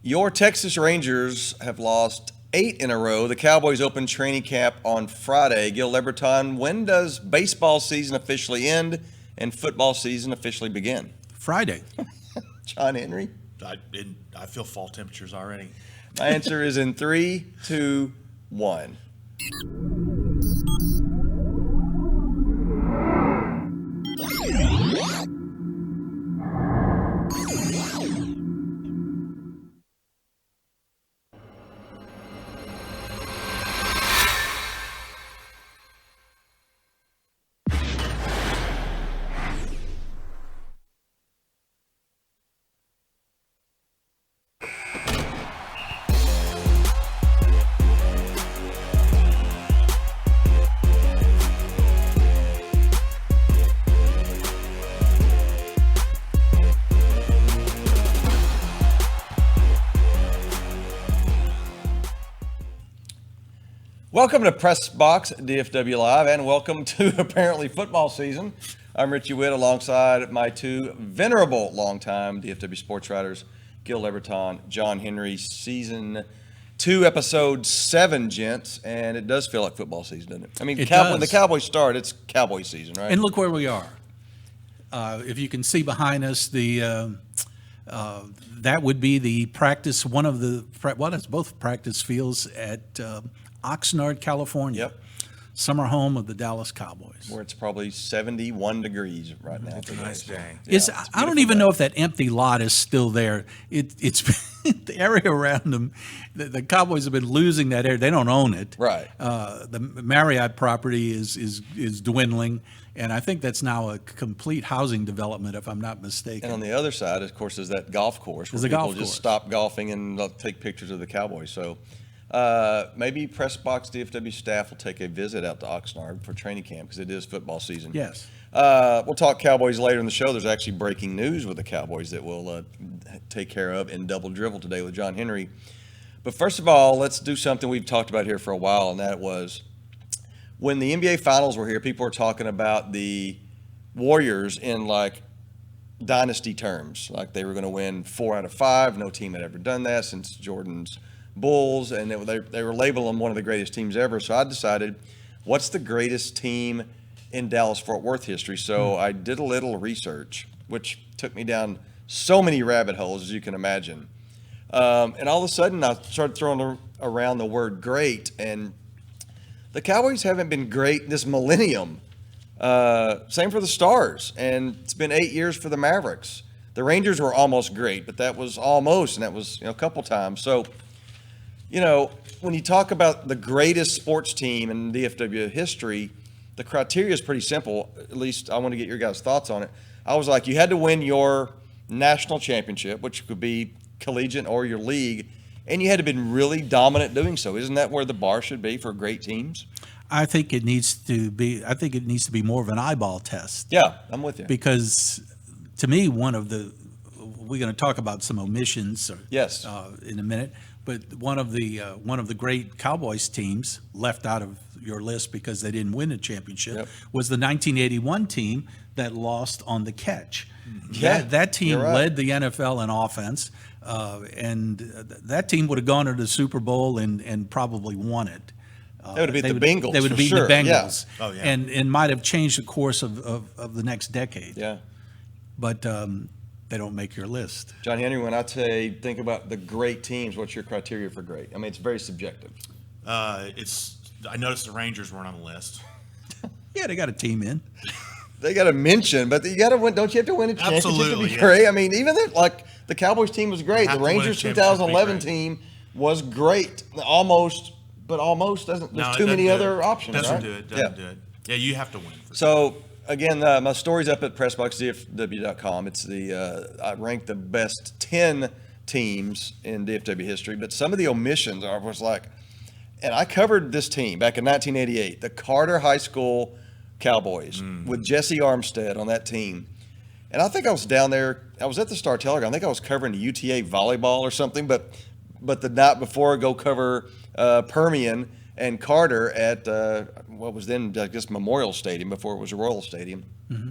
Your Texas Rangers have lost 8 in a row. The Cowboys open training camp on Friday. Gil Leberton, when does baseball season officially end and football season officially begin? Friday. John Henry? I feel fall temperatures already. My answer is in 3, 2, 1. Welcome to PressBox DFW Live, and welcome to apparently football season. I'm Richie Witt alongside my two venerable longtime DFW sports writers, Gil Leberton, John Henry. Season 2, episode 7, gents, and it does feel like football season, doesn't it? I mean, when the Cowboys start, it's Cowboy season, right? And look where we are. If you can see behind us, that would be the practice, it's both practice fields at Oxnard, California. Yep. Summer home of the Dallas Cowboys. Where it's probably 71 degrees right now. It's a nice day. Yeah, I don't even know if that empty lot is still there. It's the area around them. The Cowboys have been losing that area. They don't own it. Right. The Marriott property is dwindling, and I think that's now a complete housing development, if I'm not mistaken. And on the other side, of course, is that golf course where people just stop golfing and take pictures of the Cowboys. So maybe PressBox DFW staff will take a visit out to Oxnard for training camp because it is football season. Yes. We'll talk Cowboys later in the show. There's actually breaking news with the Cowboys that we'll take care of in Double Dribble today with John Henry. But first of all, let's do something we've talked about here for a while, and that was when the NBA Finals were here, people were talking about the Warriors in like dynasty terms, like they were going to win 4 out of 5. No team had ever done that since Jordan's Bulls, and they were labeling them one of the greatest teams ever. So I decided, what's the greatest team in Dallas-Fort Worth history? So I did a little research, which took me down so many rabbit holes, as you can imagine. And all of a sudden, I started throwing around the word great, and the Cowboys haven't been great this millennium. Same for the Stars, and it's been 8 years for the Mavericks. The Rangers were almost great, but that was almost, and that was a couple times. So, when you talk about the greatest sports team in DFW history, the criteria is pretty simple. At least I want to get your guys' thoughts on it. I was like, you had to win your national championship, which could be collegiate or your league, and you had to have been really dominant doing so. Isn't that where the bar should be for great teams? I think it needs to be more of an eyeball test. Yeah, I'm with you. Because to me, we're going to talk about some omissions yes. In a minute. But one of the great Cowboys teams left out of your list because they didn't win a championship was the 1981 team that lost on the catch. Yeah, that team led the NFL in offense, and that team would have gone to the Super Bowl and probably won it. They would have beat the Bengals. They would have beaten the Bengals, yeah. Oh, yeah. and might have changed the course of the next decade. Yeah, but they don't make your list. John Henry, when I think about the great teams, what's your criteria for great? I mean, it's very subjective. I noticed the Rangers weren't on the list. Yeah, they got a team in. They got to mention, but you got to win. Don't you have to win a championship Absolutely, to be yes. great? I mean, even the Cowboys team was great. The Rangers 2011 team was great. Almost doesn't. There's too many other options. Doesn't right? do it. Yeah, you have to win. So again, my story's up at PressBoxDFW.com. It's I ranked the best 10 teams in DFW history, but some of the omissions was like, and I covered this team back in 1988, the Carter High School Cowboys with Jesse Armstead on that team. And I think I was down there. I was at the Star Telegram. I think I was covering the UTA volleyball or something, but the night before, go cover Permian and Carter at what was then, I guess, Memorial Stadium before it was Royal Stadium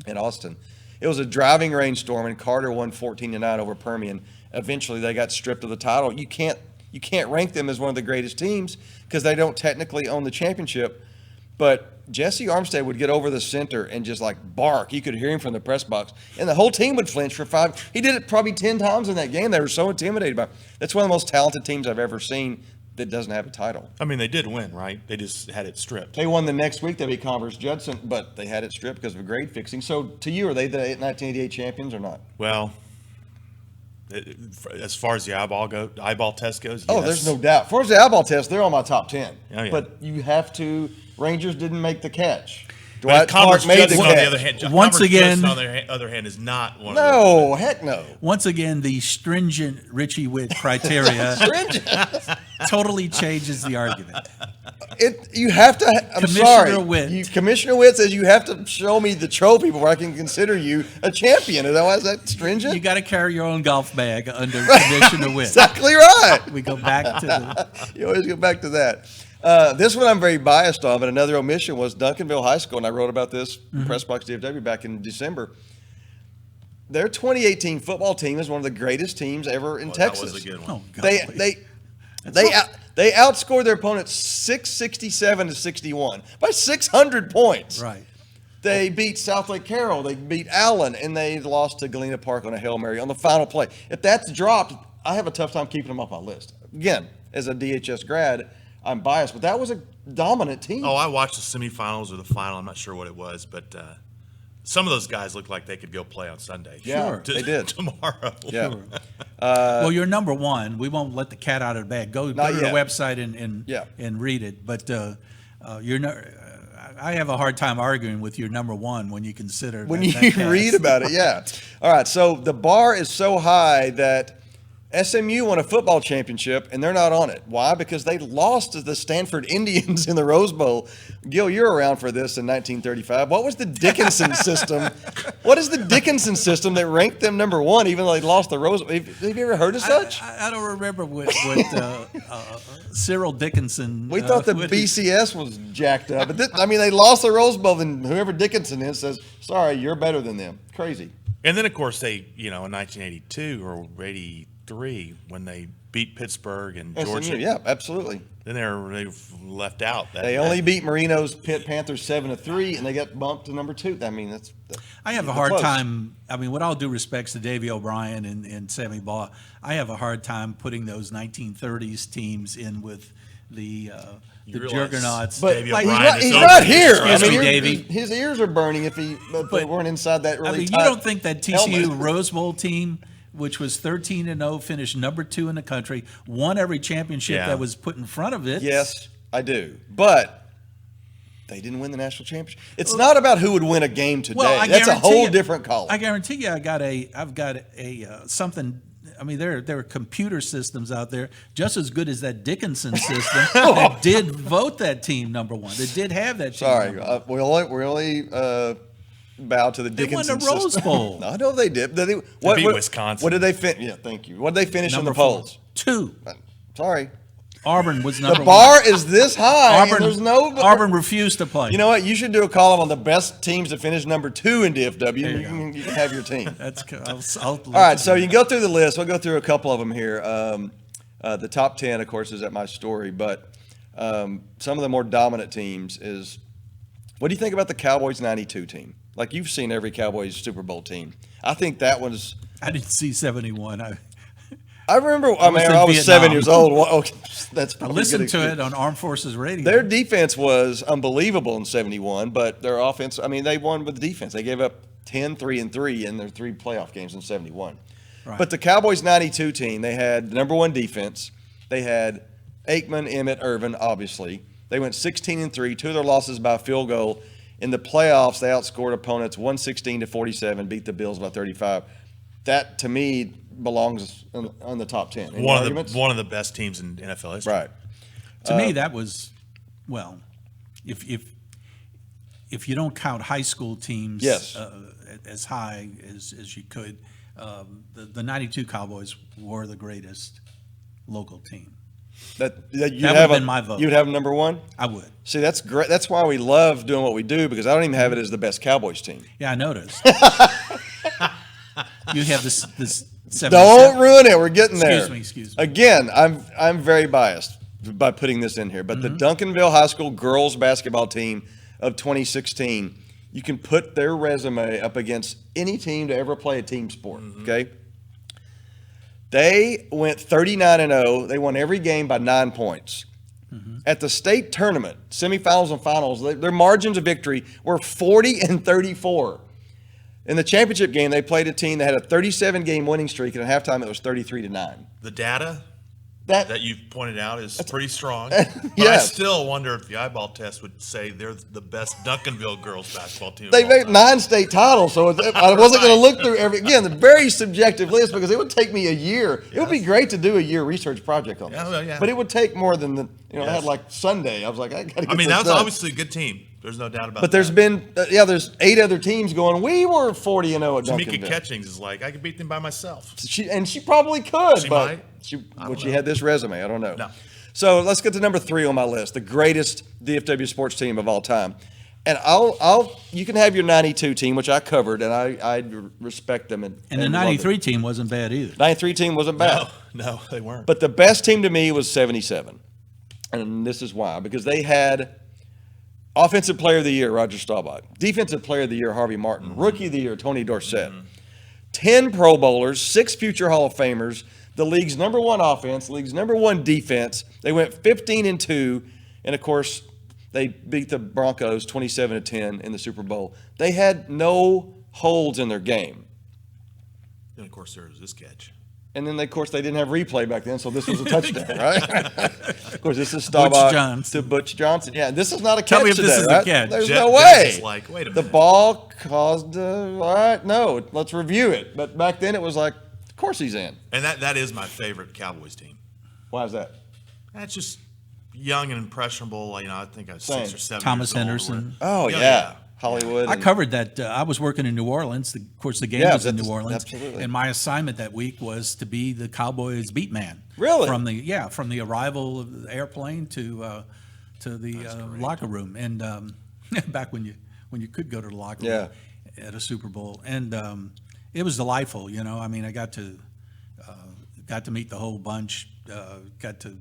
in Austin. It was a driving rainstorm, and Carter won 14-9 over Permian. eventually they got stripped of the title. You can't rank them as one of the greatest teams because they don't technically own the championship. But Jesse Armstead would get over the center and just like bark. You could hear him from the press box, and the whole team would flinch for 5. He did it probably 10 times in that game. They were so intimidated by it. That's one of the most talented teams I've ever seen that doesn't have a title. I mean, they did win, right? They just had it stripped. They won the next week. They beat Converse Judson, but they had it stripped because of grade fixing. So to you, are they the 1988 champions or not? Well, as far as the eyeball test goes, Oh, yes. there's no doubt. As far as the eyeball test, they're on my top 10. Oh, yeah. But you have to. Rangers didn't make the catch. But Dwight Converse Clark made the Judson, on the catch. other hand, Once Converse again- Judson, on the other hand, is not one of No, heck no. Once again, the stringent Richie Witt criteria totally changes the argument. You have to. I'm Commissioner sorry. Witt. Commissioner Witt says you have to show me the trophy before I can consider you a champion. Is that stringent? You got to carry your own golf bag under Commissioner Witt. Exactly right. We go back to the. You always go back to that. This one I'm very biased on, but another omission was Duncanville High School, and I wrote about this in PressBox DFW back in December. Their 2018 football team is one of the greatest teams ever in Texas. That was a good one. Oh, God. They outscored their opponents 667 to 61 by 600 points. Right. They beat South Lake Carroll. They beat Allen, and they lost to Galena Park on a Hail Mary on the final play. If that's dropped, I have a tough time keeping them off my list. Again, as a DHS grad, I'm biased, but that was a dominant team. Oh, I watched the semifinals or the final. I'm not sure what it was, but some of those guys looked like they could go play on Sunday. Yeah, Sure. they did. Tomorrow. Yeah. Well, you're number one. We won't let the cat out of the bag. Go to Not the yet. website Yeah. and read it. But you're no, I have a hard time arguing with your number one when you consider When that you cast. read about it, yeah. All right, so the bar is so high that SMU won a football championship, and they're not on it. Why? Because they lost to the Stanford Indians in the Rose Bowl. Gil, you're around for this in 1935. What was the Dickinson system? What is the Dickinson system that ranked them number one, even though they lost the Rose Bowl? Have you ever heard of such? I don't remember what Cyril Dickinson. We thought the what- BCS was jacked up. But they lost the Rose Bowl, and whoever Dickinson is says, sorry, you're better than them. Crazy. And then, of course, they, in 1982 or 83, when they beat Pittsburgh and Georgia, SMU, yeah, absolutely. then they left out. They only beat Marino's Pitt Panthers 7-3, and they got bumped to number 2. I mean, that's I have a hard time. I mean, with all due respects to Davey O'Brien and Sammy Baugh, I have a hard time putting those 1930s teams in with the realize- Juggernauts. But Davey like, O'Brien he's is not over. here. Excuse me, you're- Davey. His ears are burning if they weren't inside that really I mean, tight you don't think that TCU helmet. Rose Bowl team, which was 13-0, finished number 2 in the country, won every championship Yeah. that was put in front of it? Yes, I do. But they didn't win the national championship. It's not about who would win a game today. Well, I That's a guarantee whole you- different column. I guarantee you, I've got a something. I mean, there are computer systems out there just as good as that Dickinson system that did vote that team number one. That did have that team. Sorry, number one. we only bow to the They won Dickinson the Rose system. Bowl. I know they did. beat Wisconsin. What did they finish? Yeah, thank you. What did they finish Number in the 4. polls? 2. Sorry. Auburn was number The bar 1. is this high. and Auburn, there's no. Auburn refused to play. You know what? You should do a column on the best teams that finished number 2 in DFW. There You you go. can have your team. That's. All right, so you can go through the list. We'll go through a couple of them here. The top 10, of course, is at my story, but some of the more dominant teams is. What do you think about the Cowboys '92 team? Like, you've seen every Cowboys Super Bowl team. I think that was. I didn't see 71. I remember. was in I was 7 Vietnam. years old. Well, okay, that's I probably listened good. to it on Armed Forces Radio. Their defense was unbelievable in '71, but their offense. I mean, they won with the defense. They gave up 10, 3-3 in their 3 playoff games in '71. Right. But the Cowboys '92 team, they had the number 1 defense. They had Aikman, Emmett, Irvin, obviously. They went 16-3. 2 of their losses by a field goal. In the playoffs, they outscored opponents 116-47, beat the Bills by 35. That, to me, belongs on the top 10. Any arguments? One of the best teams in NFL history. Right. To me, that was, well, if you don't count high school teams Yes. as high as you could, the 92 Cowboys were the greatest local team. That you'd That have would've been my vote. You'd have them number 1? I would. See, that's great. That's why we love doing what we do, because I don't even have it as the best Cowboys team. Yeah, I noticed. You have this Don't ruin it. We're getting there. Excuse me. Again, I'm very biased by putting this in here, but the Duncanville High School girls basketball team of 2016, you can put their resume up against any team to ever play a team sport, okay? They went 39-0. They won every game by 9 points. At the state tournament, semifinals and finals, their margins of victory were 40-34. In the championship game, they played a team that had a 37-game winning streak, and at halftime it was 33-9. The data that you've pointed out is pretty strong. Yes. But I still wonder if the eyeball test would say they're the best Duncanville girls basketball team. They of all made time. 9 state titles, so I wasn't going to look through the very subjective list because it would take me a year. It would be great to do a year research project on this, Yeah. but it would take more than I had like Sunday. I was like, I got to get this that was done. obviously a good team. There's no doubt about that. But there's been there's 8 other teams going. We were 40-0 at Tamika Duncanville. Catchings is like, I could beat them by myself. She probably could, She but might. she had this resume. I don't know. No. So let's get to number 3 on my list, the greatest DFW sports team of all time. And you can have your 92 team, which I covered, and I respect them. And the 93 team wasn't bad either. 93 team wasn't bad. No, they weren't. But the best team to me was 77. And this is why. Because they had Offensive Player of the Year, Roger Staubach. Defensive Player of the Year, Harvey Martin. Rookie of the Year, Tony Dorsett. 10 Pro Bowlers, 6 future Hall of Famers, the league's number 1 offense, league's number 1 defense. They went 15-2, and of course, they beat the Broncos 27-10 in the Super Bowl. They had no holes in their game. And of course, there was this catch. And then, of course, they didn't have replay back then, so this was a touchdown, right? Of course, this is Staubach to Butch Johnson. Yeah, this is not a catch Tell me if today, this is right? a catch. There's Jeff no Dennis way. is like, wait a The minute. ball caused all right, no, let's review it. But back then, it was like, of course he's in. And that is my favorite Cowboys team. Why is that? That's just young and impressionable. I think I was Same. 6 or 7 Thomas years old. Henderson. Oh, yeah. Hollywood. I and- covered that. I was working in New Orleans. Of course, the game Yeah, was in that's- New Orleans, absolutely. and my assignment that week was to be the Cowboys beat man. Really? From the arrival of the airplane to the locker room, and back when you could go to the locker room at a Super Bowl, and it was delightful. I mean, I got to meet the whole bunch. Got to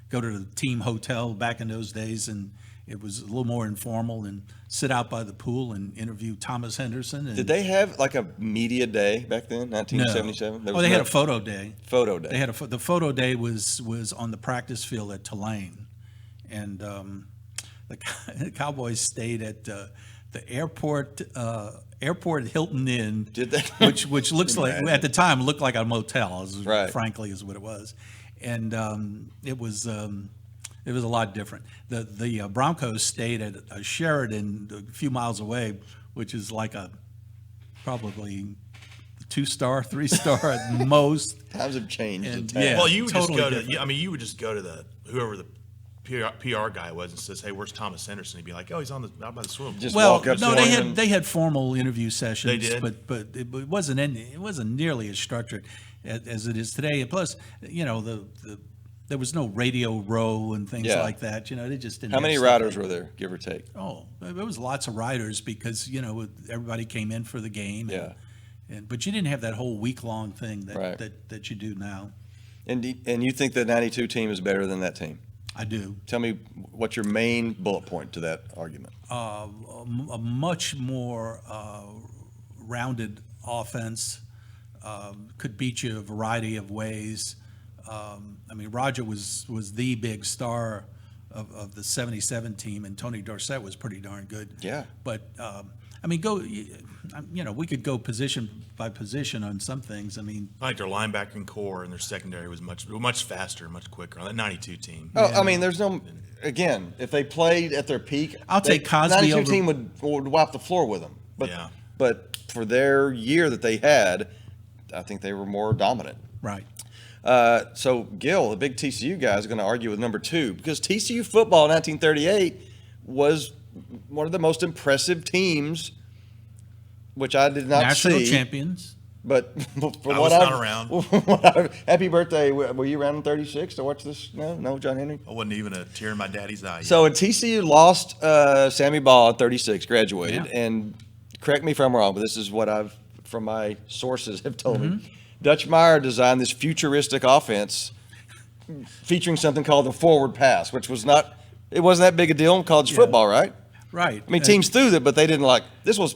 go to the team hotel back in those days, and it was a little more informal, and sit out by the pool and interview Thomas Henderson. And Did they have like a media day back then, 1977? No. They had a photo day. Photo day. They had the photo day was on the practice field at Tulane, and the Cowboys stayed at the airport Hilton Inn. Did they? which looks like at the time looked like a motel. Right. Frankly, is what it was, and it was a lot different. The Broncos stayed at a Sheraton a few miles away, which is like probably 2-star, 3-star at most. Times have changed. in And, town. yeah. Well, you would Totally just go different. to. You would just go to whoever the PR guy was and says, "Hey, where's Thomas Henderson?" He'd be like, "Oh, he's out by the swimming pool." Just Well, walk up no, to they him had they had formal interview sessions. They did? but it wasn't it wasn't nearly as structured as it is today. And plus, there was no radio row and things Yeah. like that. They just didn't. How have many stuff riders like were there, give or take? Oh, there was lots of riders because everybody came in for the game. Yeah. But you didn't have that whole week-long thing Right. that you do now. And you think the 92 team is better than that team? I do. Tell me what's your main bullet point to that argument. A much more rounded offense, could beat you a variety of ways. I mean, Roger was the big star of the 77 team, and Tony Dorsett was pretty darn good. Yeah. But, I mean, we could go position by position on some things. I mean, I think their linebacking core and their secondary was much faster, much quicker on that 92 team. Oh, I mean, there's no. Again, if they played at their peak, I'll take Cosby 92 over- team would wipe the floor with them. But Yeah. but for their year that they had, I think they were more dominant. right. So Gil, the big TCU guy, is going to argue with number 2 because TCU football in 1938 was one of the most impressive teams, which I did not National see. champions. But for I what was not around. Happy birthday! Were you around in '36 to watch this? No, John Henry. I wasn't even a tear in my daddy's eye. So when TCU lost Sammy Ball at 36, graduated, Yeah. and correct me if I'm wrong, but this is what from my sources have told me. Dutch Meyer designed this futuristic offense featuring something called the forward pass, which wasn't that big a deal in college football, right? Right. I mean, teams threw it, but they didn't this was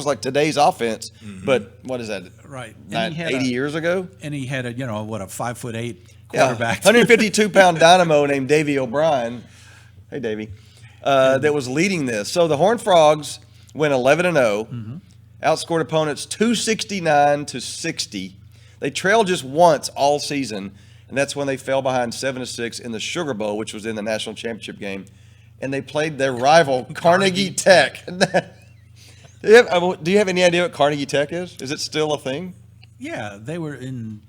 like today's offense, but what is that? Right. 80 years ago? And he had a 5'8" quarterback. 152-pound dynamo named Davey O'Brien. Hey, Davey. That was leading this. So the Horned Frogs went 11-0, outscored opponents 269-60. They trailed just once all season, and that's when they fell behind 7-6 in the Sugar Bowl, which was in the national championship game. And they played their rival, Carnegie Tech. Do you have any idea what Carnegie Tech is? Is it still a thing? Yeah, they're in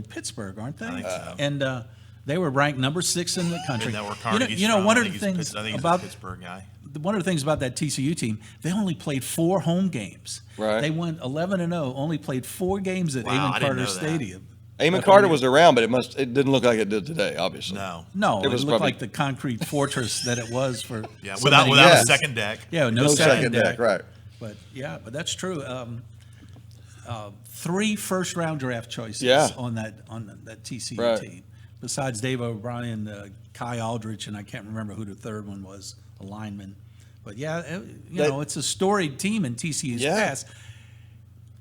Pittsburgh, aren't they? I think so. And they were ranked number 6 in the country. Isn't that where Carnegie's One from? of the things I think he's about a Pittsburgh guy. one of the things about that TCU team, they only played 4 home games. Right. They went 11-0, only played 4 games at Wow, Amon I didn't Carter know that. Stadium. Amon Carter was around, but it didn't look like it did today, obviously. No. No, it was looked probably- like the concrete fortress that it was for. Yeah, so without many a years. second deck. Yeah, No second deck, right. But that's true. 3 first-round draft choices Yeah. on that TCU Right. team. Besides Dave O'Brien, Kai Aldrich, and I can't remember who the third one was, a lineman. But it's a storied team in TCU's Yeah. past.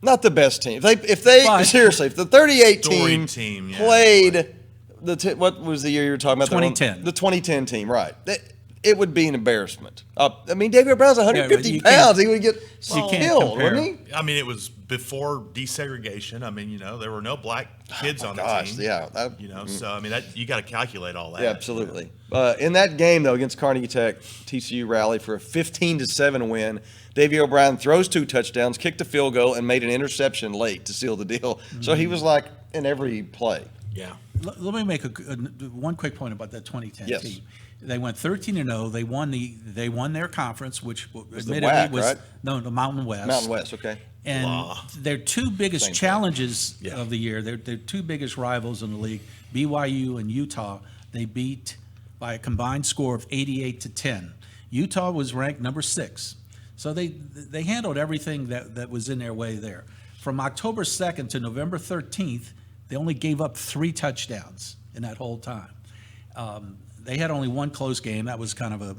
Not the best team. If the 38 team, Storied team, yeah. played what was the year you were talking about? 2010. The 2010 team, right. It would be an embarrassment. I mean, David Brown's 150 you can't- pounds. He would get can't killed, compare. wouldn't he? I mean, it was before desegregation. I mean, there were no black kids on the Gosh, team. yeah. So I mean, you got to calculate all that. Yeah, absolutely. In that game, though, against Carnegie Tech, TCU rallied for a 15-7 win. Davey O'Brien throws 2 touchdowns, kicked a field goal, and made an interception late to seal the deal. So he was like in every play. Yeah. Let me make one quick point about that 2010 Yes. team. They went 13-0. They won their conference, which admittedly WAC, was right? No, the Mountain West. Mountain West, okay. And Blah. their 2 biggest Same thing. challenges Yeah. of the year, their 2 biggest rivals in the league, BYU and Utah, they beat by a combined score of 88-10. Utah was ranked number 6. So they handled everything that was in their way there. From October 2nd to November 13th, they only gave up 3 touchdowns in that whole time. They had only 1 close game. That was kind of a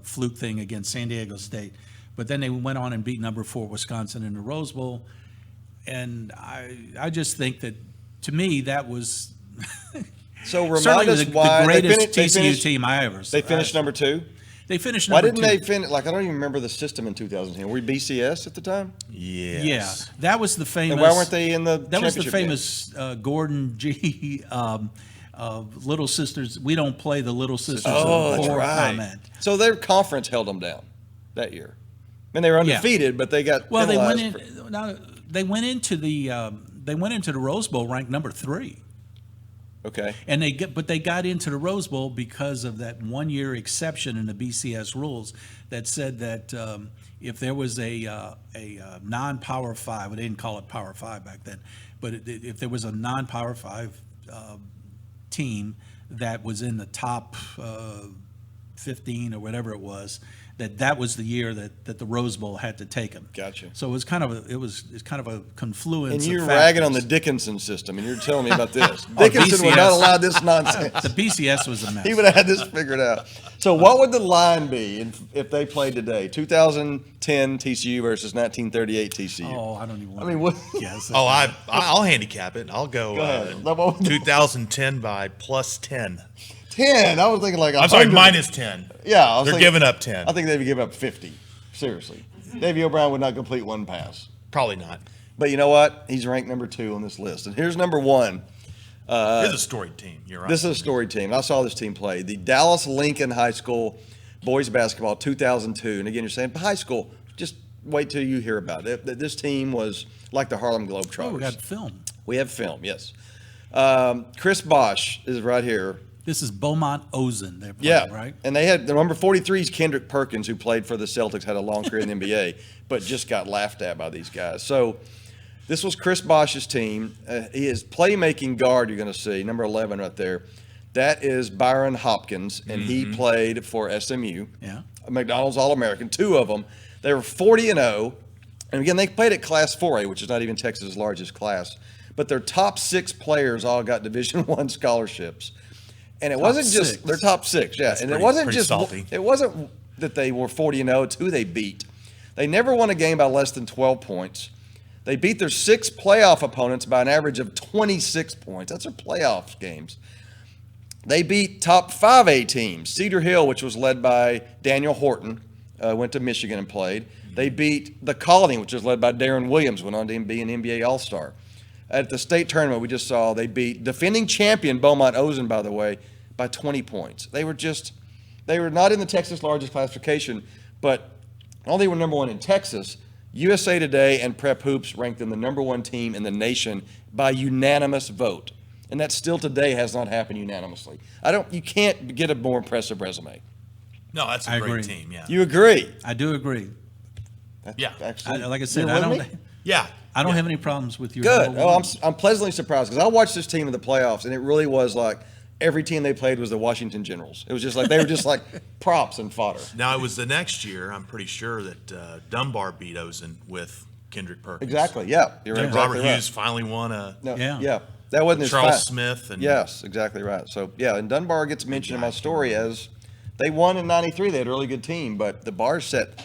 fluke thing against San Diego State. But then they went on and beat number 4 Wisconsin in the Rose Bowl. And I just think that, to me, that was So remind certainly us the why greatest they TCU finished, team I ever saw. They finished number 2. They finished Why number didn't 2. they finish? Like, I don't even remember the system in 2010. Were we BCS at the time? Yes. Yeah, that was the famous. And why weren't they in the That was the championship game? famous Gordon G. Little Sisters. We don't play the Little Sisters Oh, of that's Four right. comment. So their conference held them down that year. I mean, they were undefeated, but they got Well, they went penalized in. No, they went into the Rose Bowl ranked number 3. Okay. And they got into the Rose Bowl because of that 1-year exception in the BCS rules that said that if there was a non-Power 5, well, they didn't call it Power 5 back then, but if there was a non-Power 5 team that was in the top 15 or whatever it was, that was the year that the Rose Bowl had to take them. Gotcha. So it's kind of a confluence. And of you're ragging on the factors. Dickinson system, and you're telling me about this. Dickinson would BCS. not allow this nonsense. The BCS was a mess. He would have had this figured out. So what would the line be if they played today? 2010 TCU versus 1938 TCU. Oh, I don't even want I mean, what? Yes. Oh, I'll handicap it. I'll go, Go ahead. What would the- 2010 by plus 10. 10. I was thinking like I'm sorry, 100. minus 10. Yeah, I was They're thinking- giving up 10. I think they'd give up 50. Seriously. Davey O'Brien would not complete 1 pass. Probably not. But you know what? He's ranked number 2 on this list. And here's number 1. This is a storied team. You're right. This is a storied team. I saw this team play. The Dallas Lincoln High School boys basketball 2002. And again, you're saying high school. Just wait till you hear about it. This team was like the Harlem Globetrotters. Oh, we got film. We have film, yes. Chris Bosch is right here. This is Beaumont Ozen. They're playing, Yeah, right? And they had the number 43 is Kendrick Perkins, who played for the Celtics, had a long career in the NBA, but just got laughed at by these guys. So this was Chris Bosch's team. His playmaking guard, you're going to see, number 11 right there. That is Byron Hopkins, and he played for SMU. Yeah. A McDonald's All-American, 2 of them. They were 40-0. And again, they played at Class 4A, which is not even Texas' largest class. but their top 6 players all got Division I scholarships. And it wasn't just 6. their top 6, yeah. That's And pretty- it wasn't pretty just salty. it wasn't that they were 40-0, it's who they beat. They never won a game by less than 12 points. They beat their 6 playoff opponents by an average of 26 points. That's their playoff games. They beat top 5A teams. Cedar Hill, which was led by Daniel Horton, went to Michigan and played. They beat the Colony, which was led by Darren Williams, went on to be an NBA All-Star. At the state tournament we just saw, they beat defending champion Beaumont Ozen, by the way, by 20 points. They were not in the Texas largest classification, but only were number 1 in Texas. USA Today and Prep Hoops ranked them the number 1 team in the nation by unanimous vote. And that still today has not happened unanimously. You can't get a more impressive resume. No, that's a I great agree. team. Yeah. You agree? I do agree. Yeah. Actually, Like I said, you're I with don't. me? Yeah. I don't have any problems with your. Good. number Oh, one. I'm pleasantly surprised because I watched this team in the playoffs, and it really was like every team they played was the Washington Generals. It was just like they were just like props and fodder. Now it was the next year. I'm pretty sure that Dunbar beat Ozen with Kendrick Perkins. Exactly. Yeah, you're And exactly Robert right. Hughes finally won a No, Yeah. yeah, that wasn't his Charles fi- Smith and Yes, exactly right. So yeah, and Dunbar gets mentioned in my story as they won in '93. They had a really good team, but the bar's set.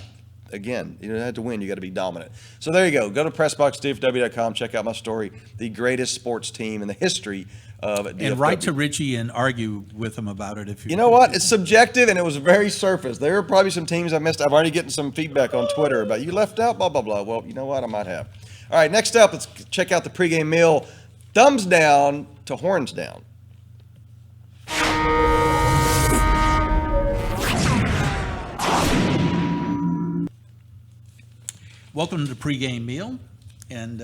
Again, you don't have to win. You got to be dominant. So there you go. Go to PressBoxDFW.com. Check out my story. The greatest sports team in the history of DFW. And write to Richie and argue with him about it if you. You know what? It's subjective, and it was very surface. There are probably some teams I missed. I've already getting some feedback on Twitter about you left out, blah, blah, blah. Well, you know what? I might have. All right, next up, let's check out the pregame meal. Thumbs down to horns down. Welcome to the pregame meal, and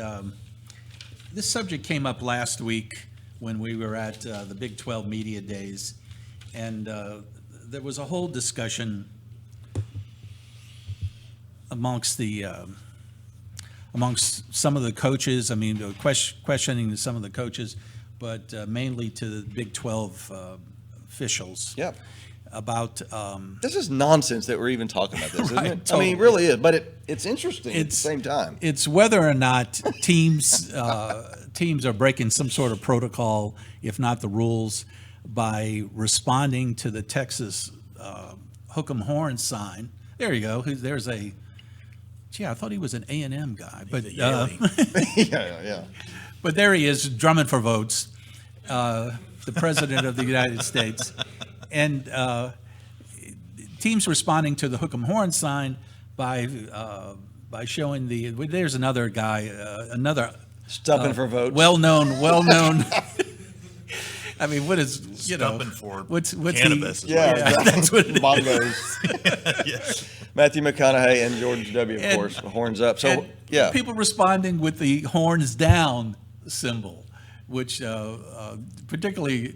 this subject came up last week when we were at the Big 12 Media Days, and there was a whole discussion amongst some of the coaches. I mean, questioning some of the coaches, but mainly to the Big 12 officials. Yeah. About This is nonsense that we're even talking about this, isn't Right, it? I totally. mean, it really is, but it's interesting at the same time. It's whether or not teams are breaking some sort of protocol, if not the rules, by responding to the Texas hook 'em horn sign. There you go. There's a. Gee, I thought he was an A&M guy, but yeah. but there he is, drumming for votes, the president of the United States, and teams responding to the hook 'em horn sign by showing there's another guy, another Stumping for votes. well-known. I mean, what is Stumping for what's cannabis. He, is Yeah, what it is. exactly. that's what it is. Bongos. Yes. Matthew McConaughey and George W., of And- course, horns up. So, And yeah. people responding with the horns down symbol, which particularly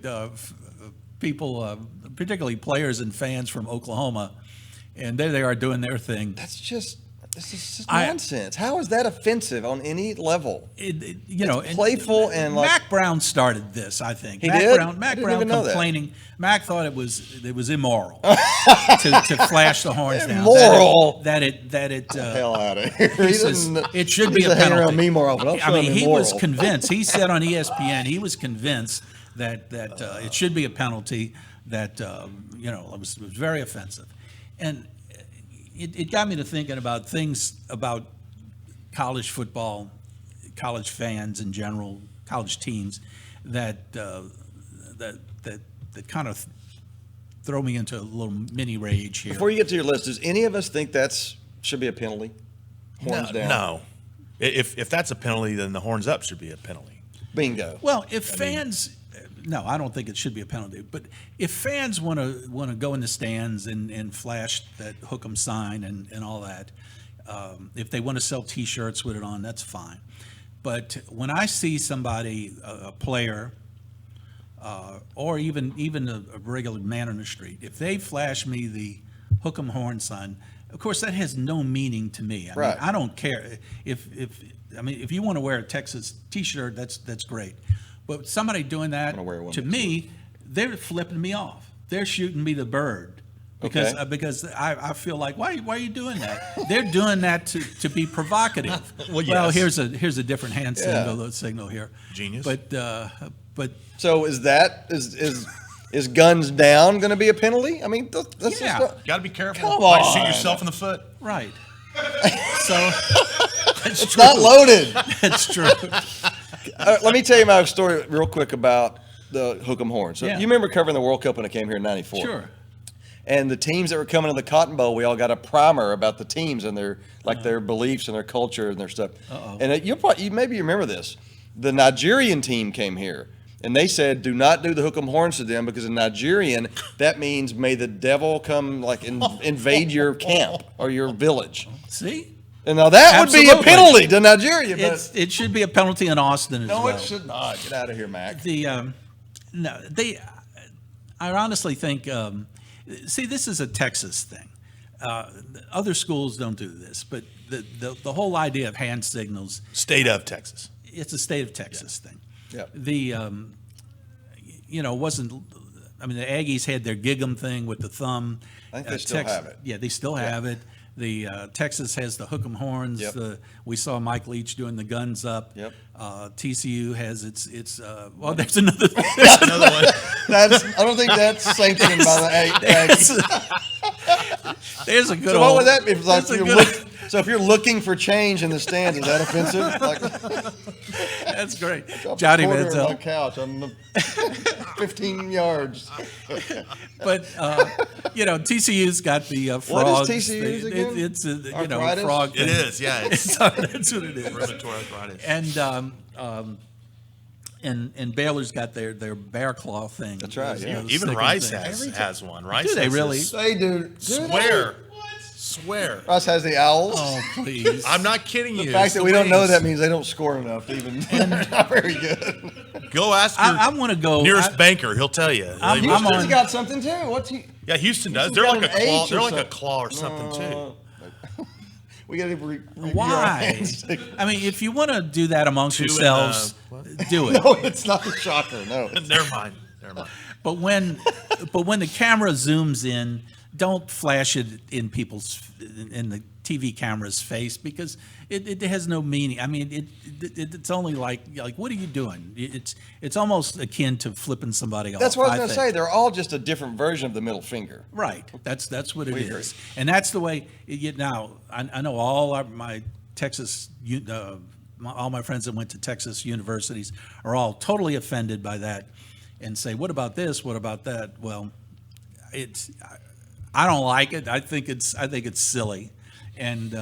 particularly players and fans from Oklahoma, and there they are doing their thing. This is just I- nonsense. How is that offensive on any level? And playful and like- Mac Brown started this, I think. He Mac did? Brown, I Mac didn't Brown even know that. complaining. Mac thought it was immoral to flash the horns down. Immoral? That it Hell out of here. he says it should be he's a hanging penalty. around me more often. I'm I mean, showing he him was moral. convinced. He said on ESPN he was convinced that it should be a penalty. That it was very offensive, and it got me to thinking about things about college football, college fans in general, college teams that kind of throw me into a little mini rage here. Before you get to your list, does any of us think should be a penalty? Horns down. No. If that's a penalty, then the horns up should be a penalty. Bingo. Well, if fans, no, I don't think it should be a penalty. But if fans want to go in the stands and flash that hook 'em sign and all that, if they want to sell T-shirts with it on, that's fine. But when I see somebody, a player, or even a regular man on the street, if they flash me the hook 'em horn sign, of course that has no meaning to me. I Right. mean, I don't care if you want to wear a Texas T-shirt, that's great. But somebody doing that wanna wear one to me, they're flipping me off. They're shooting me the bird because I feel like why are you doing that? They're doing that to be provocative. Well, yes. here's a different hand signal here. Genius. But So is guns down going to be a penalty? I mean, that's Yeah. just Got to be careful. Come Might on. shoot yourself in the foot. right. So that's it's not loaded. That's true. Let me tell you my story real quick about the Hook'em Horn. So Yeah. you remember covering the World Cup when it came here in '94? Sure. And the teams that were coming to the Cotton Bowl, we all got a primer about the teams and their beliefs and their culture and their stuff. And you maybe remember this. The Nigerian team came here, and they said, "Do not do the Hook'em Horns to them because in Nigerian that means may the devil come invade your camp or your village." See, And now that would be a Absolutely. penalty to Nigeria. But it should be a penalty in Austin as no, well. it should not. Get out of here, Mac. I honestly think. See, this is a Texas thing. Other schools don't do this, but the whole idea of hand signals, State of Texas. it's a state of Texas thing. Yeah. Wasn't. I mean, the Aggies had their gig 'em thing with the thumb. I think they still have it. Yeah, they still have it. The Texas has the Hook'em Horns. Yep. We saw Mike Leach doing the guns up. Yep. TCU has its. Well, there's another. Another one. I don't think that's sanctioned by the Aggies. There's a good. So what would that be? If, like, that's a you're good- so if you're looking for change in the stands, is that offensive? Like, That's great, drop a Johnny quarter on my Manziel. couch on the 15 yards. But TCU's got the frogs. TCU's thing. again? It's a Arthritis? frog. It thing. is, yeah. It's That's what it is. rheumatoid arthritis. And Baylor's got their bear claw thing. That's right, Those- yeah. those Even sticking Rice things. has one. Rice Do they has really? this- They do. Swear. Swear. Russ has the Owls. Oh, please. I'm not kidding you. The fact It's that the we don't know wings. that means they don't score enough to even. They're not very good. Go ask your I want to go. nearest banker. He'll tell you. I'm Houston's on- got something too. What's he? Yeah, Houston does. Houston's They're got like a an claw. H or They're like a something. claw or something too. We got to review our Why? hands. I mean, if you want to do that amongst Two and, yourselves, what? do it. No, it's not the shocker. No. Never mind. Never mind. But when the camera zooms in, don't flash it in the TV camera's face because it has no meaning. I mean, it's only like what are you doing? It's almost akin to flipping somebody off. That's what I was going to think. say. They're all just a different version of the middle finger. Right. That's what it We agree. is, and that's the way. Now I know all my Texas. All my friends that went to Texas universities are all totally offended by that, and say, "What about this? What about that?" Well, I don't like it. I think it's silly, and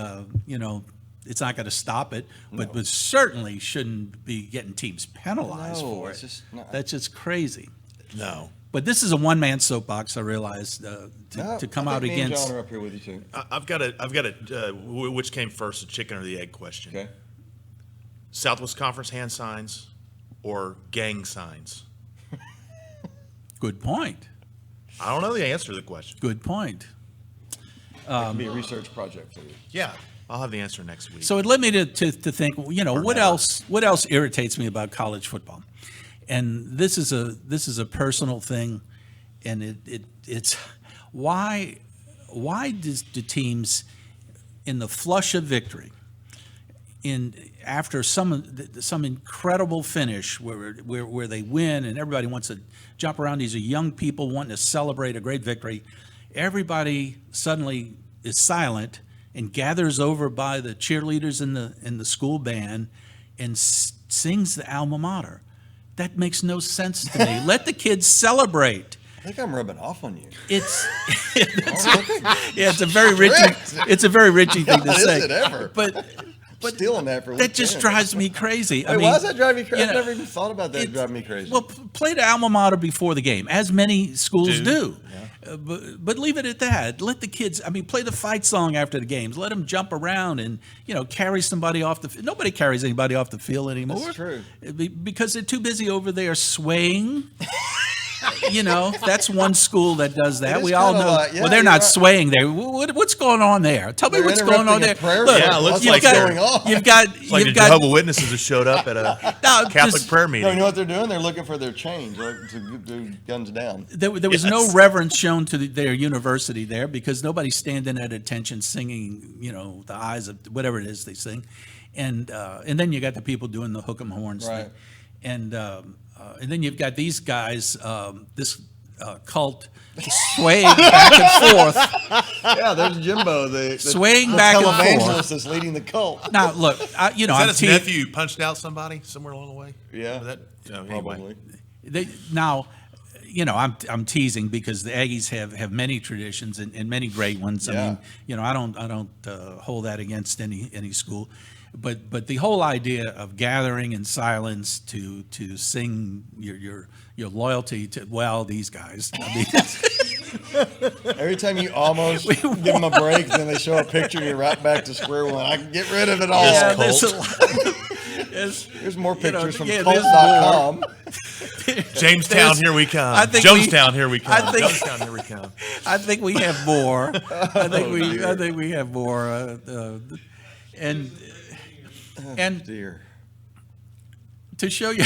it's not going to stop it. But certainly shouldn't be getting teams penalized No, for it's it. just not- That's just crazy. No. But this is a one-man soapbox. I realize to come out me and against. John are up here with you too. I've got a. Which came first, the chicken or the egg question? Okay. Southwest Conference hand signs or gang signs? Good point. I don't know the answer to the question. Good point. It can be a research project for you. Yeah, I'll have the answer next week. So it led me to think. What never. else? What else irritates me about college football? And this is a personal thing, and it's why do teams in the flush of victory, after some incredible finish where they win and everybody wants to jump around, these are young people wanting to celebrate a great victory, everybody suddenly is silent and gathers over by the cheerleaders in the school band and sings the alma mater. That makes no sense to me. Let the kids celebrate. I think I'm rubbing off on you. It's a very Richie. It's a very Richie thing to God, say. is it ever? But Stealing that for that just weekend. drives me crazy. Wait, why does that drive you crazy? you I've know, never even thought about that driving me crazy. Well, play the alma mater before the game, as many schools do. But leave it at that. Let the kids. I mean, play the fight song after the games. Let them jump around and carry somebody off the. Nobody carries anybody off the field anymore. That's true. Because they're too busy over there swaying. That's one school that does that. It is We all kinda know. like- yeah, well, they're you're not right. swaying there. What's going on there? Tell me They're what's going on interrupting there. a prayer Look, service. Yeah, it looks What's like going on? You've got. It's like you've the got. Jehovah's Witnesses have showed up at a No, Catholic just- prayer No, meeting. you know what they're doing? They're looking for their change, like, to do guns down. There was no Yes. reverence shown to their university there because nobody's standing at attention singing, the eyes of whatever it is they sing, and then you got the people doing the hook 'em horns Right. thing, and then you've got these guys, this cult swaying back and forth. Yeah, there's Jimbo, the Swaying back and forth. televangelist that's leading the cult. Now look, Is I'm that his te- nephew who punched out somebody somewhere along the way? Yeah, Was that, anyway. probably. now, I'm teasing because the Aggies have many traditions and many great ones. Yeah. I mean, I don't hold that against any school, but the whole idea of gathering in silence to sing your loyalty to these guys. I mean, Every time you almost give them a break, then they show a picture, you're right back to square one. I can get rid of it all. yeah, This there's a lot. There's more pictures from there's cult.com. Jamestown, here we come. I think Jonestown, here we come. I think- Jonestown, here we come. I think we have more. I dear. think we have more. And Dear. to show you,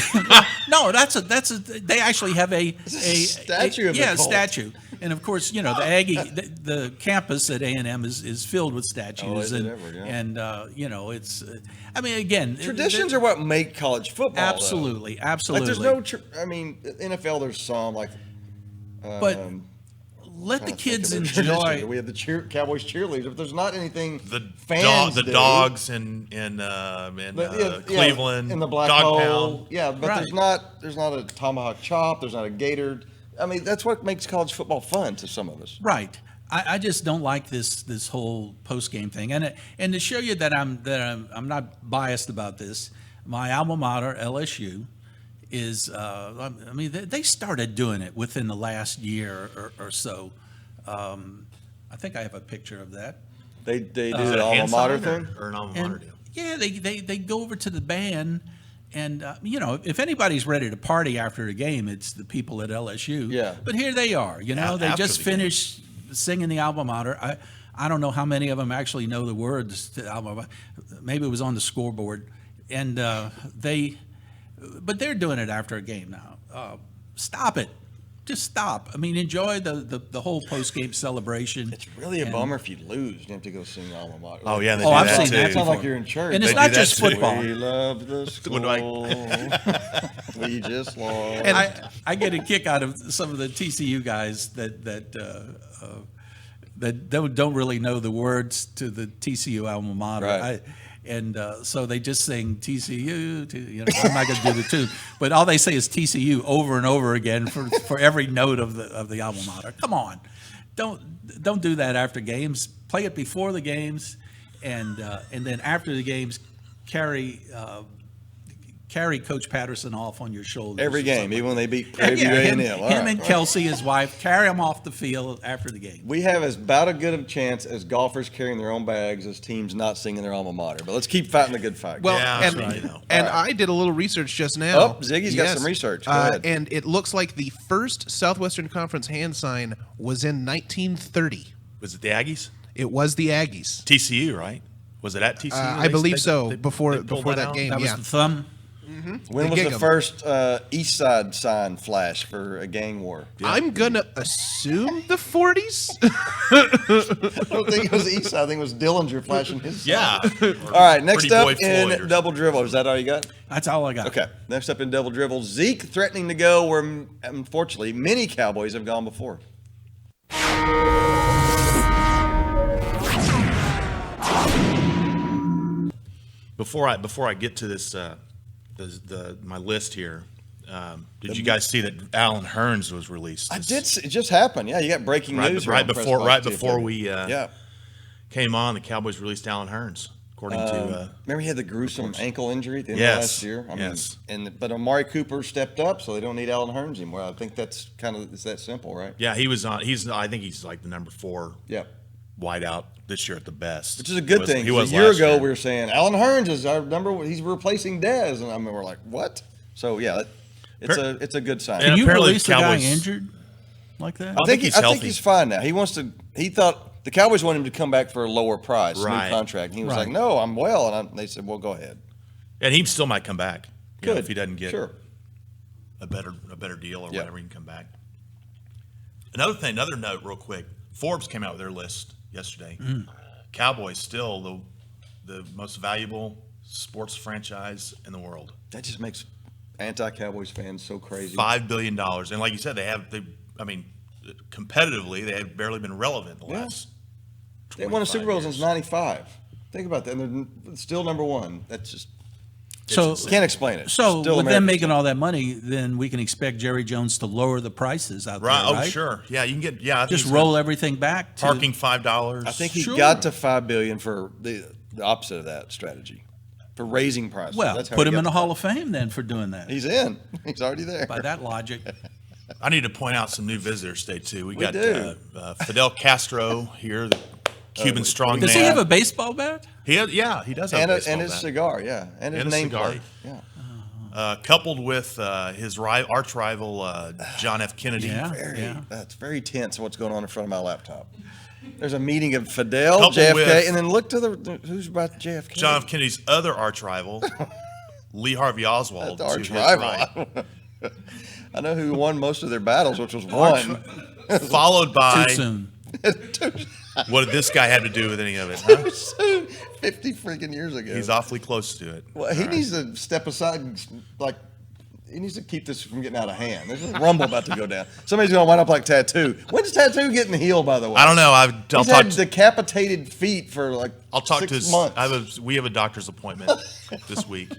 no, that's a. They actually have a statue of the yeah, cult. statue. And of course, the Aggie, the campus at A&M is filled with statues, Oh, is it and ever? Yeah. and it's. I mean, again, Traditions are what make college football. though. absolutely, absolutely. Like there's no, NFL. There's some like. But let the trying to think kids of the tradition. enjoy. We have the Cowboys cheerleaders, but there's not anything The fans the do. dogs in Cleveland, in the Black Dog Hole. Pound. Yeah, but Right. there's not a tomahawk chop. There's not a gator. I mean, that's what makes college football fun to some of us. Right. I just don't like this whole post game thing, and to show you that I'm not biased about this. My alma mater, LSU, is I mean they started doing it within the last year or so. I think I have a picture of that. They do Is it the a alma hand mater sign thing. or an alma And mater deal? yeah, they go over to the band, and if anybody's ready to party after a game, it's the people at LSU. Yeah. But here they are. They After just the game. finished singing the alma mater. I don't know how many of them actually know the words to the alma mater. Maybe it was on the scoreboard, and but they're doing it after a game now. Stop it. Just stop. I mean, enjoy the whole post game celebration. It's really a And- bummer if you lose. You have to go sing alma mater. Oh yeah, they Oh, do I've that seen too. that It sounds before. like you're in church. And it's They not do that just too. football. We love the school. What do I- We just lost. And I get a kick out of some of the TCU guys that don't really know the words to the TCU alma mater. Right. So they just sing TCU. I'm not going to do the tune, but all they say is TCU over and over again for every note of the alma mater. Come on, don't do that after games. Play it before the games, and then after the games, carry Coach Patterson off on your shoulders. Every or game, something. even when they beat Prairie View him, A&M. All him right. and Kelsey, his wife, carry him off the field after the game. We have as about a good a chance as golfers carrying their own bags as teams not singing their alma mater. But let's keep fighting the good fight. Well, Yeah, and, that's right. and All right. I did a little research just now. Oh, Ziggy's got some research. Go ahead. And it looks like the first Southwestern Conference hand sign was in 1930. Was it the Aggies? It was the Aggies. TCU, right? Was it at TCU? I believe so, before pulled that out? game. That was Yeah. the thumb. When the was gig the 'em. first East Side sign flash for a gang war? I'm gonna assume the 40s. I don't think it was East Side. I think it was Dillinger flashing his sign. Yeah. All right, next Pretty up Boy Floyd in or Double Dribble. Is that all you got? That's all I got. Okay. Next up in Double Dribble, Zeke threatening to go where, unfortunately, many Cowboys have gone before. Before I get to this, my list here, did you guys see that Alan Hearns was released? I did. It just happened. Yeah, you got breaking news here right on before PressBox before DFW. we Yeah. came on. The Cowboys released Alan Hearns, according to Remember he had the gruesome ankle injury at the end Yes, of last year? yes. But Amari Cooper stepped up, so they don't need Alan Hearns anymore. I think it's that simple, right? yeah, he was on. I think he's like the number 4 Yeah. wideout this year at the best, Which is a good He thing. He 'cause was a year last ago, year. we were saying Alan Hearns is our number. He's replacing Dez, and I mean, we're like, what? So yeah, It's a good sign. And Can you apparently release a guy Cowboys- injured like that? I think he's I think healthy. he's fine now. He thought the Cowboys wanted him to come back for a lower price, Right. new contract. And he was Right. like, "No, I'm well." And they said, "Well, go ahead." And he still might come back. You know, Good. if he doesn't get Sure. a better deal or Yeah. whatever, he can come back. Another note, real quick. Forbes came out with their list yesterday. Cowboys still the most valuable sports franchise in the world. That just makes anti-Cowboys fans so crazy. $5 billion, and like you said, competitively, they have barely been relevant the Yeah. last. They won a Super 25 Bowl years. since '95. Think about that. And they're still number one. That's just So, can't explain it. so Still with them America's making team. all that money, then we can expect Jerry Jones to lower the prices out Right. there, Oh, right? sure. Yeah, you can get. Yeah, I think Just he's roll gonna- everything back to parking $5. I think he Sure. got to $5 billion for the opposite of that strategy, for raising prices. Well, That's how put he him got in the to Hall of Fame then for doing that. He's in. He's already there. By that logic, I need to point out some new visitors today too. We got do. Fidel Castro here, the Cuban strongman. does he have a baseball bat? He does have and, a baseball and his bat. cigar, yeah, and his And a cigar. nameplate, yeah. Coupled with his arch rival John F. Kennedy. Yeah. That's very tense. What's going on in front of my laptop? There's a meeting of Fidel, Coupled JFK, with- and then look to the who's about JFK. John F. Kennedy's other arch rival, Lee Harvey Oswald. That's to arch his rival. right. I know who won most of their battles, which was one. Followed by Too soon. what did this guy have to do with any of it? Huh? 50 freaking years ago. He's awfully close to it. Well, he needs to step aside and he needs to keep this from getting out of hand. There's a rumble about to go down. Somebody's going to wind up like Tattoo. When's Tattoo getting healed, by the way? I don't know. I'll He's talk. had decapitated feet for like I'll talk 6 to his. months. We have a doctor's appointment this week.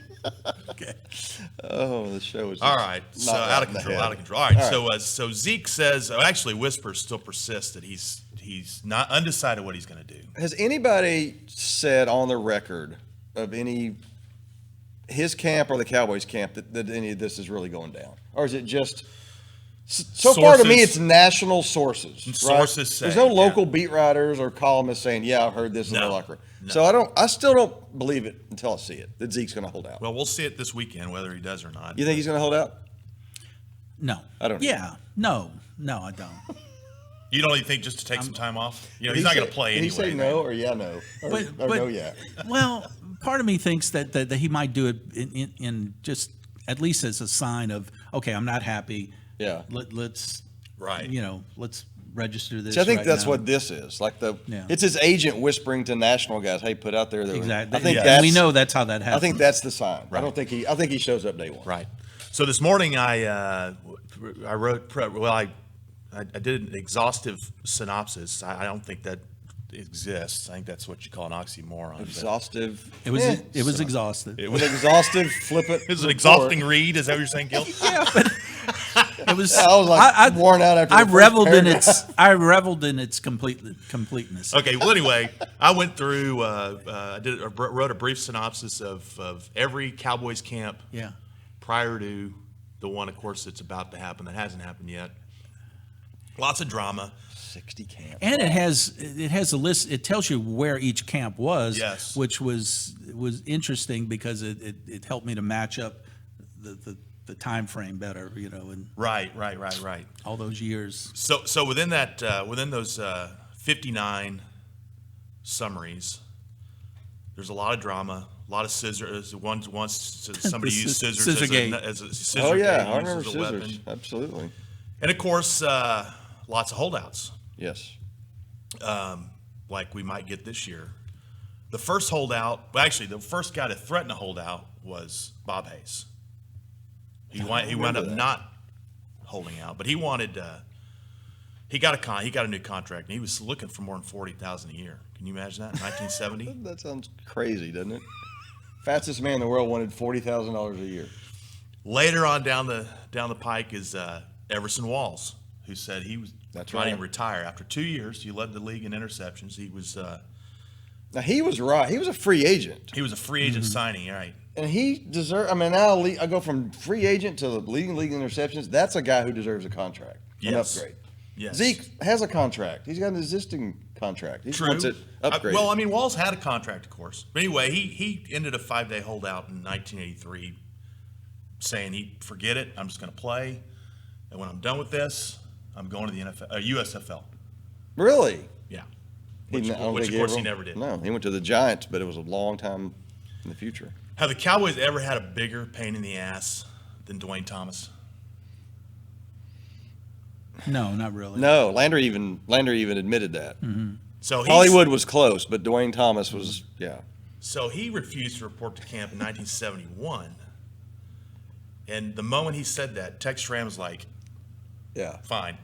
Oh, the show is All right, not so right out of in the control, head. out of control. All right, All right. so Zeke says, actually, whispers still persist that he's not undecided what he's going to do. Has anybody said on the record of his camp or the Cowboys camp that any of this is really going down? Or is it just so far to me Sources- it's national sources, right? Sources say, There's no yeah. local beat writers or columnists saying, "Yeah, I've heard this in the No, locker room." no. So I still don't believe it until I see it that Zeke's going to hold out. Well, we'll see it this weekend whether he does or not. You think he's going to hold out? No. I don't. Yeah. No, I don't. You don't even think just to take some time off? You know, he's not going to play Did anyway. he say no or yeah, no? Or, But- or no, yeah. Well, part of me thinks that he might do it in just at least as a sign of, okay, I'm not happy. Yeah. Let's Right. let's register this. See, I think right that's now. what this is. Like Yeah. it's his agent whispering to national guys, "Hey, put out there." Exactly. I think Yeah. that's. We know that's how that happens. I think that's the sign. I Right. don't think he. I think he shows up day one. Right. So this morning I wrote. I did an exhaustive synopsis. I don't think that exists. I think that's what you call an oxymoron. but Exhaustive. it was Eh, it was exhaustive. It with was, exhaustive, flippant. it was an report. exhausting read. Is that what you're saying, Gil? Yeah, but it was. I was like worn out after. I the first reveled in paragraph. its. I reveled in its completeness. Okay. Well, anyway, I went through. Wrote a brief synopsis of every Cowboys camp Yeah. prior to the one, of course, that's about to happen. That hasn't happened yet. Lots of drama. 60 camps. And it has a list. It tells you where each camp was, Yes. which was interesting because it helped me to match up the time frame better, and Right. all those years. So within that, within those 59 summaries, there's a lot of drama, a lot of scissors. Once somebody The used scis- scissors Scissorgate. as a scissor. Oh yeah, gate I used remember as a scissors. weapon. Absolutely. And of course, lots of holdouts, Yes. like we might get this year. The first holdout, well, actually, the first guy to threaten a holdout was Bob Hayes. He wound remember up that. not holding out, but he wanted. He got a new contract, and he was looking for more than $40,000 a year. Can you imagine that in 1970? That sounds crazy, doesn't it? Fastest man in the world wanted $40,000 a year. Later on down the pike is Everson Walls, who said he was That's trying right. to retire after 2 years. He led the league in interceptions. He was Now he was right. He was a free agent, a free agent signing, right? and he deserved. I mean, now I go from free agent to leading league in interceptions. That's a guy who deserves a contract, an Yes. upgrade. Yes. Zeke has a contract. He's got an existing contract. He just True. wants it upgraded. Well, I mean, Walls had a contract, of course. But anyway, he ended a 5-day holdout in 1983, saying forget it, I'm just going to play, and when I'm done with this, I'm going to the USFL. Really? Yeah, I don't which think of course he ever- never did. No, he went to the Giants, but it was a long time in the future. Have the Cowboys ever had a bigger pain in the ass than Dwayne Thomas? No, not really. No, Landry even admitted that. So Hollywood was close, but Dwayne Thomas was, yeah. So he refused to report to camp in 1971, and the moment he said that, Tex Schramm was like, Yeah. "Fine,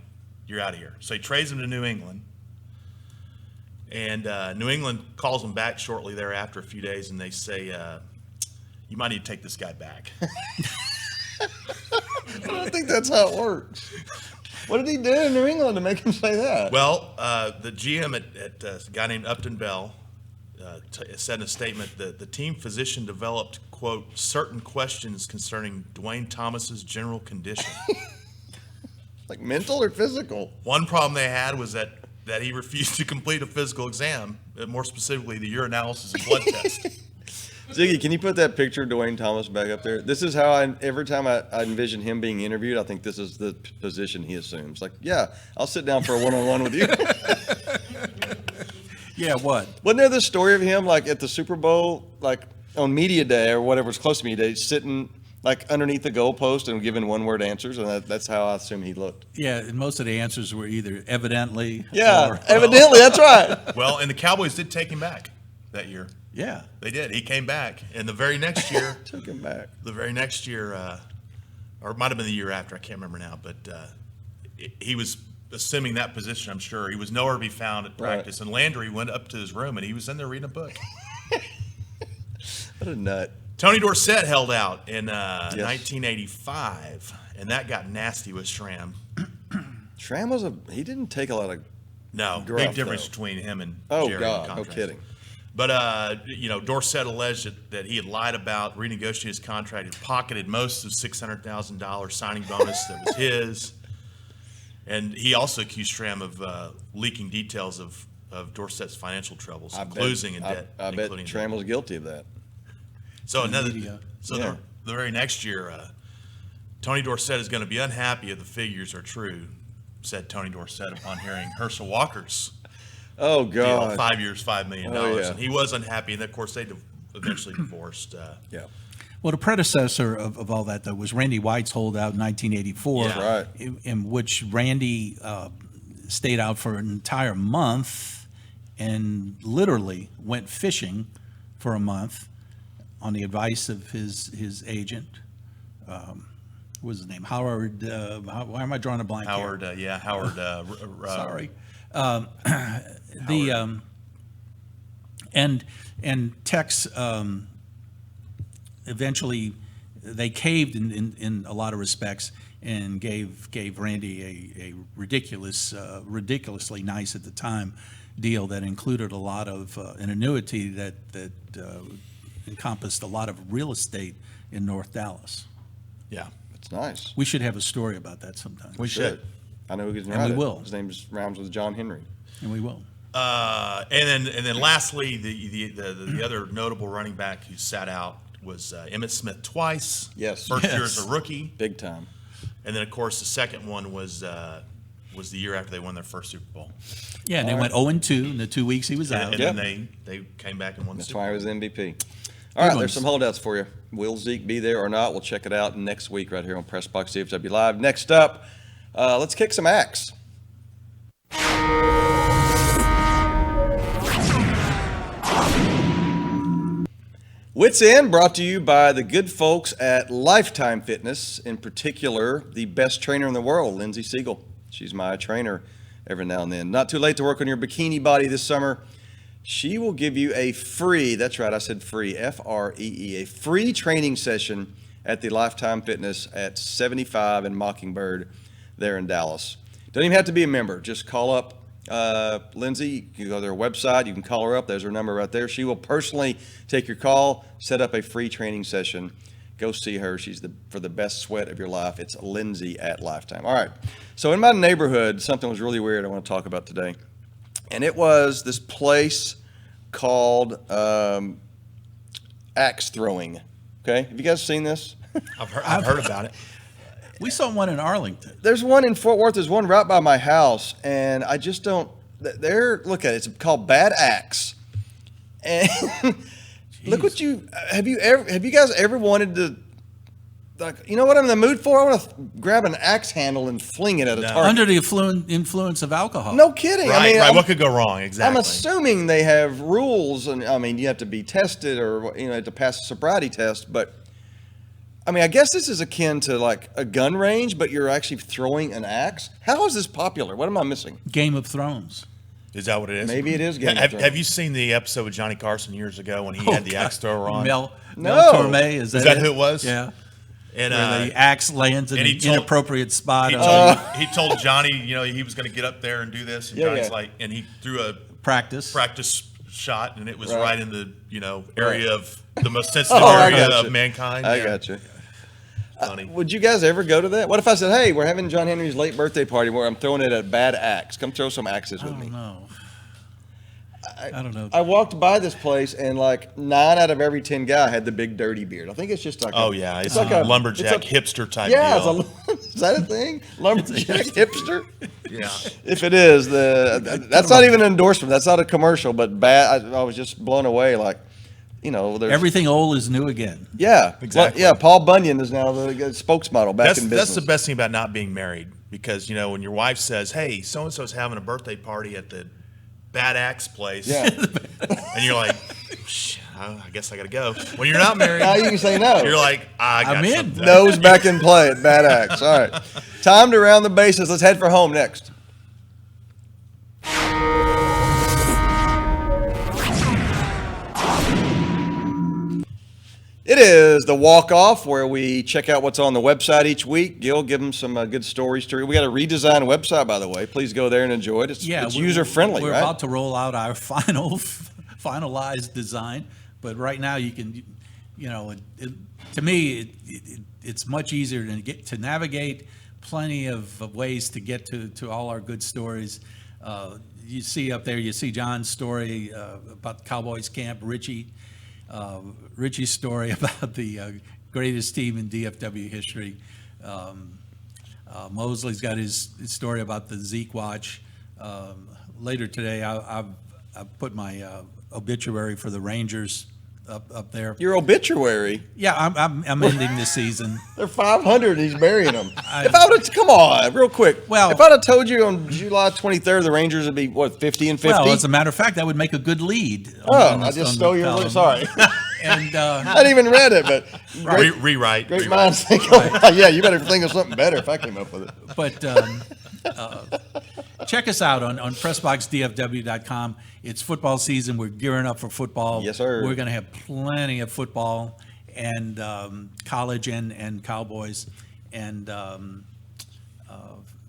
you're out of here." So he trades him to New England, and New England calls him back shortly thereafter, a few days, and they say, "You might need to take this guy back." I don't think that's how it works. What did he do in New England to make him say that? Well, the GM at a guy named Upton Bell said in a statement that the team physician developed, quote, certain questions concerning Dwayne Thomas's general condition. Like mental or physical? One problem they had was that he refused to complete a physical exam, more specifically the urinalysis and blood test. Ziggy, can you put that picture of Dwayne Thomas back up there? This is how every time I envision him being interviewed, I think this is the position he assumes. Like, yeah, I'll sit down for a one-on-one with you. Yeah, what? Wasn't there this story of him, like, at the Super Bowl, like, on Media Day or whatever was close to Media Day, sitting, like, underneath the goalpost and giving one-word answers? And that's how I assume he looked. Yeah, and most of the answers were either evidently. Yeah, or, evidently, that's right. Well, and the Cowboys did take him back that year. Yeah. They did. He came back, and the very next year, Took him back. or it might have been the year after, I can't remember now, but he was assuming that position, I'm sure. He was nowhere to be found at practice, and Landry went up to his room, and he was in there reading a book. What a nut. Tony Dorsett held out in 1985, and that got nasty with Schramm. Schramm he didn't take a lot of, No, Gruff, big difference though. between him and oh, Jerry. God, no contracts. kidding. But, Dorsett alleged that he had lied about renegotiating his contract and pocketed most of $600,000 signing bonus that was his. And he also accused Schramm of leaking details of Dorsett's financial troubles, closing and debt. I bet including Schramm was guilty of that. So media. Yeah. the very next year, Tony Dorsett is going to be unhappy if the figures are true, said Tony Dorsett upon hearing Herschel Walker's Oh, deal, God. 5 years, $5 million. Oh, yeah. And he was unhappy, and of course they eventually divorced. Yeah. Well, the predecessor of all that, though, was Randy White's holdout in 1984, Yeah. Right. in which Randy stayed out for an entire month and literally went fishing for a month on the advice of his agent. What was his name? Howard. Why am I drawing a blank here? Howard, Howard. Sorry. And Tex eventually they caved in a lot of respects and gave Randy a ridiculously nice at the time deal that included a lot of an annuity that encompassed a lot of real estate in North Dallas. Yeah. It's nice. We should have a story about that sometime. We should. I know who can And write we it. will. His name rhymes with John Henry. And we will. And then lastly, the other notable running back who sat out was Emmitt Smith twice. Yes. First year Yes. as a rookie, Big time. and then of course the second one was the year after they won their first Super Bowl. Yeah, and they went 0-2 in the 2 weeks he was out. And Yep. then they came back and won the That's Super why Bowl. he was MVP. All right, ones. there's some holdouts for you. Will Zeke be there or not? We'll check it out next week right here on PressBox DFW Live. Next up, let's kick some axe. Wits End brought to you by the good folks at Lifetime Fitness, in particular, the best trainer in the world, Lindsay Siegel. She's my trainer every now and then. Not too late to work on your bikini body this summer. She will give you a free, that's right, I said free, F-R-E-E, a free training session at the Lifetime Fitness at 75 and Mockingbird there in Dallas. Don't even have to be a member. Just call up Lindsay. You can go to their website. You can call her up. There's her number right there. She will personally take your call, set up a free training session. Go see her. She's for the best sweat of your life. It's Lindsay at Lifetime. All right. So in my neighborhood, something was really weird I want to talk about today. And it was this place called axe throwing. Okay. Have you guys seen this? I've heard about it. We saw one in Arlington. There's one in Fort Worth. There's one right by my house, and I just don't. Look at it. It's called Bad Axe, and look what have you guys ever wanted to, like, you know what I'm in the mood for? I want to grab an axe handle and fling it at a target. Under the influence of alcohol. No kidding. Right, I mean, right. What could go wrong? Exactly. I'm assuming they have rules, and I mean, you have to be tested, or you have to pass a sobriety test. But I mean, I guess this is akin to like a gun range, but you're actually throwing an axe. How is this popular? What am I missing? Game of Thrones. Is that what it is? Maybe it is Game of Have, Thrones. have you seen the episode with Johnny Carson years ago when he had the axe thrower on? Mel No. Torme. Is Is that who it was? Yeah. And Where the axe lands in and an he told- inappropriate spot. he told Johnny, he was going to get up there and do this, and Yeah, Johnny's yeah. like, and he threw a practice. shot, and it was Right. right in the area of the most sensitive I area gotcha. of mankind. I Yeah. got you. Funny. Would you guys ever go to that? What if I said, "Hey, we're having John Henry's late birthday party where I'm throwing it at Bad Axe. Come throw some axes I with don't me." know. I don't know. I walked by this place, and like 9 out of every 10 guy had the big dirty beard. I think it's just like Oh yeah, it's like a a lumberjack it's hipster type yeah, deal. is that a thing? Lumberjack hipster? Yeah. If it is, that's not even an endorsement. That's not a commercial, but bad. I was just blown away. Like, there's Everything old is new again. yeah, Exactly. Well, yeah, Paul Bunyan is now the spokesmodel back That's in business. the best thing about not being married, because when your wife says, "Hey, so and so's having a birthday party at the Bad Axe place," Yeah. and you're like, I guess I got to go. When you're not married, Now you can say no. you're like, I got I'm in. something. Nose back in play at Bad Axe. All right. Time to round the bases. Let's head for home next. It is the walk-off where we check out what's on the website each week. Gil, give them some good stories to read. We got a redesigned website, by the way. Please go there and enjoy it. It's user-friendly, We're right? about to roll out our finalized design, but right now you can, to me, it's much easier to navigate. Plenty of ways to get to all our good stories. You see up there, you see John's story about the Cowboys camp, Richie's story about the greatest team in DFW history. Mosley's got his story about the Zeke watch. Later today, I've put my obituary for the Rangers up there. Your obituary. Yeah, I'm ending the season. They're 500. He's burying them. If I would have, come on, real quick. Well- if I'd have told you on July 23rd the Rangers would be 50 and 50. Well, as a matter of fact, that would make a good lead. I just stole your. column. Sorry, And I hadn't even read it, but Rewrite. great minds think alike. Yeah, you better think of something better if I came up with it. But check us out on PressBoxDFW.com. It's football season. We're gearing up for football. Yes, sir. We're going to have plenty of football and college and Cowboys. And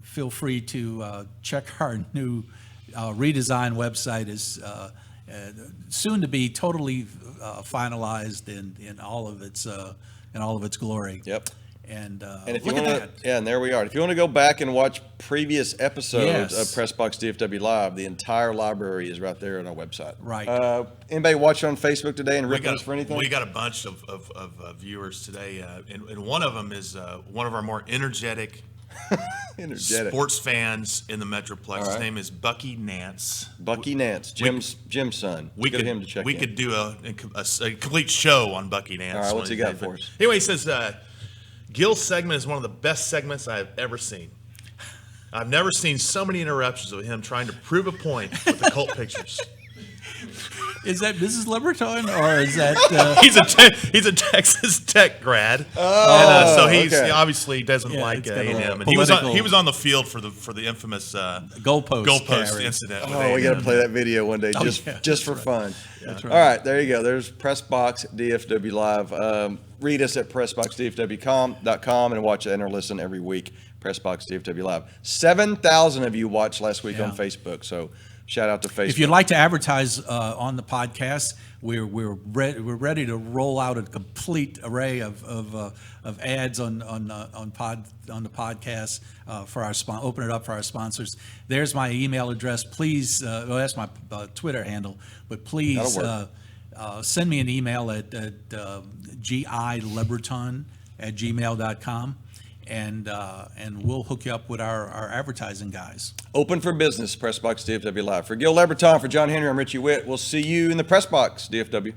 feel free to check our new redesigned website. Is soon to be totally finalized in all of its glory. Yep. And And if you look want at to, that. yeah, and there we are. If you want to go back and watch previous episodes Yes. of PressBox DFW Live, the entire library is right there on our website. Right. Anybody watching on Facebook today and We ripping got, us for anything? we got a bunch of viewers today, and one of them is one of our more energetic sports fans in the Metroplex. All His right. name is Bucky Nance. Bucky Nance, Jim's son. We Get could him to check we in. could do a complete show on Bucky Nance. All right, what's one he of got these for days. us? Anyway, he says Gil's segment is one of the best segments I have ever seen. I've never seen so many interruptions of him trying to prove a point with occult pictures. Is that Mrs. Liberton or is that? He's a Texas Tech grad, and so he's okay. he obviously doesn't Yeah, like it's got a A&M. little And he was political- on the field for the infamous Goalpost carry. incident. with Oh, we got to A&M. play that video one day just for fun. All right, there you go. There's PressBox DFW Live. Read us at PressBoxDFW.com and watch and or listen every week. PressBox DFW Live. 7,000 of you watched last week on Yeah. Facebook, so shout out to Facebook. If you'd like to advertise on the podcast, we're ready to roll out a complete array of ads on the podcast for our open it up for our sponsors. There's my email address. Please, that's my Twitter handle, but please That'll send me an email at gilibreton gmail.com, and we'll hook you up with our advertising guys. Open for business, PressBox DFW Live. For Gil Leberton, for John Henry, I'm Richie Witt. We'll see you in the PressBox DFW.